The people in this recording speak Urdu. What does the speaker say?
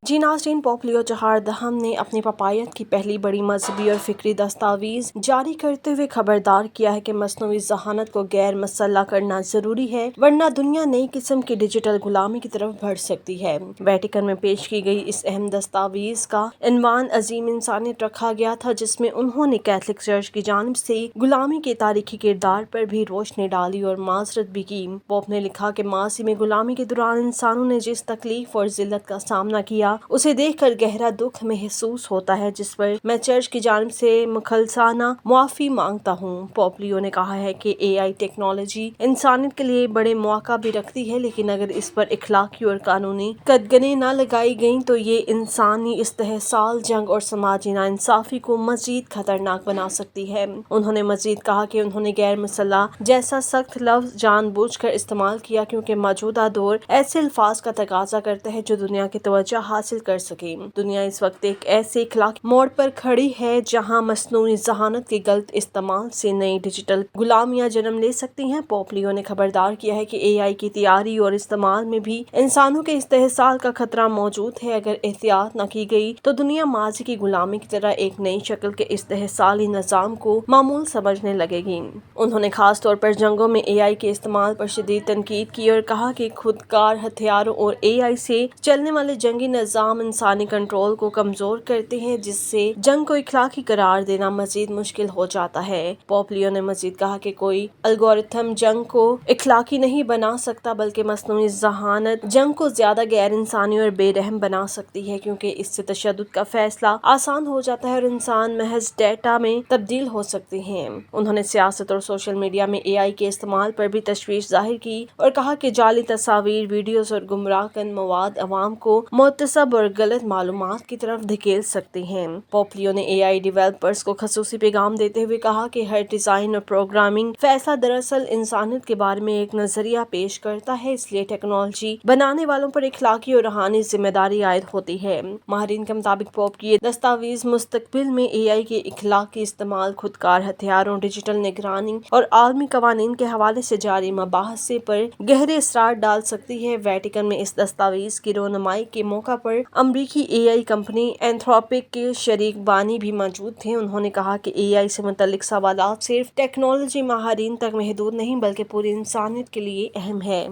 جی ناظرین، پوپ لیو چہاردہم نے اپنی پپایت کی پہلی بڑی مذہبی اور فکری دستاویز جاری کرتے ہوئے خبردار کیا ہے کہ مصنوعی ذہانت کو غیر مسلح کرنا ضروری ہے، ورنہ دنیا نئی قسم کی ڈیجیٹل غلامی کی طرف بڑھ سکتی ہے۔ ویٹیکن میں پیش کی گئی اس اہم دستاویز کا عنوان عظیم انسانیت رکھا گیا تھا، جس میں انہوں نے کیتھولک چرچ کی جانب سے غلامی کے تاریخی کردار پر بھی روشنی ڈالی اور معذرت بھی کی۔ پوپ نے لکھا کہ ماضی میں غلامی کے دوران انسانوں نے جس تکلیف اور ذلت کا سامنا کیا، اسے دیکھ کر گہرا دکھ محسوس ہوتا ہے، جس پر میں چرچ کی جانب سے مخلصانہ معافی مانگتا ہوں۔ پوپ لیو نے کہا ہے کہ AI ٹیکنالوجی انسانیت کے لیے بڑے مواقع بھی رکھتی ہے، لیکن اگر اس پر اخلاقی اور قانونی قدغنیں نہ لگائی گئیں تو یہ انسانی استحصال، جنگ اور سماجی ناانصافی کو مزید خطرناک بنا سکتی ہے۔ انہوں نے مزید کہا کہ انہوں نے غیر مسلح جیسا سخت لفظ جان بوجھ کر استعمال کیا کیونکہ موجودہ دور ایسے الفاظ کا تقاضا کرتا ہے جو دنیا کی توجہ حاصل کر سکیں۔ دنیا اس وقت ایک ایسے اخلاقی موڑ پر کھڑی ہے جہاں مصنوعی ذہانت کے غلط استعمال سے نئی ڈیجیٹل غلامیاں جنم لے سکتی ہیں۔ پوپ لیو نے خبردار کیا ہے کہ AI کی تیاری اور استعمال میں بھی انسانوں کے استحصال کا خطرہ موجود ہے۔ اگر احتیاط نہ کی گئی تو دنیا ماضی کی غلامی کی طرح ایک نئی شکل کے استحصالی نظام کو معمول سمجھنے لگے گی۔ انہوں نے خاص طور پر جنگوں میں AI کے استعمال پر شدید تنقید کی اور کہا کہ خودکار ہتھیاروں اور AI سے چلنے والے جنگی نظام انسانی کنٹرول کو کمزور کرتے ہیں، جس سے جنگ کو اخلاقی قرار دینا مزید مشکل ہو جاتا ہے۔ پوپ لیو نے مزید کہا کہ کوئی الگورتھم جنگ کو اخلاقی نہیں بنا سکتا، بلکہ مصنوعی ذہانت جنگ کو زیادہ غیر انسانی اور بے رحم بنا سکتی ہے، کیونکہ اس سے تشدد کا فیصلہ آسان ہو جاتا ہے اور انسان محض ڈیٹا میں تبدیل ہو سکتے ہیں۔ انہوں نے سیاست اور سوشل میڈیا میں AI کے استعمال پر بھی تشویش ظاہر کی اور کہا کہ جعلی تصاویر، ویڈیوز اور گمراہ کن مواد عوام کو متعصب اور غلط معلومات کی طرف دھکیل سکتے ہیں۔ پوپ لیو نے AI ڈیولپرز کو خصوصی پیغام دیتے ہوئے کہا کہ ہر ڈیزائن اور پروگرامنگ فیصلہ دراصل انسانیت کے بارے میں ایک نظریہ پیش کرتا ہے، اس لیے ٹیکنالوجی بنانے والوں پر اخلاقی اور روحانی ذمہ داری عائد ہوتی ہے۔ ماہرین کے مطابق پوپ کی یہ دستاویز مستقبل میں AI کے اخلاقی استعمال، خودکار ہتھیاروں، ڈیجیٹل نگرانی اور عالمی قوانین کے حوالے سے جاری مباحثے پر گہرے اثرات ڈال سکتی ہے۔ ویٹیکن میں اس دستاویز کی رونمائی کے موقع پر امریکی AI کمپنی اینتھروپک کے شریک بانی بھی موجود تھے۔ انہوں نے کہا کہ AI سے متعلق سوالات صرف ٹیکنالوجی ماہرین تک محدود نہیں بلکہ پوری انسانیت کے لیے اہم ہیں۔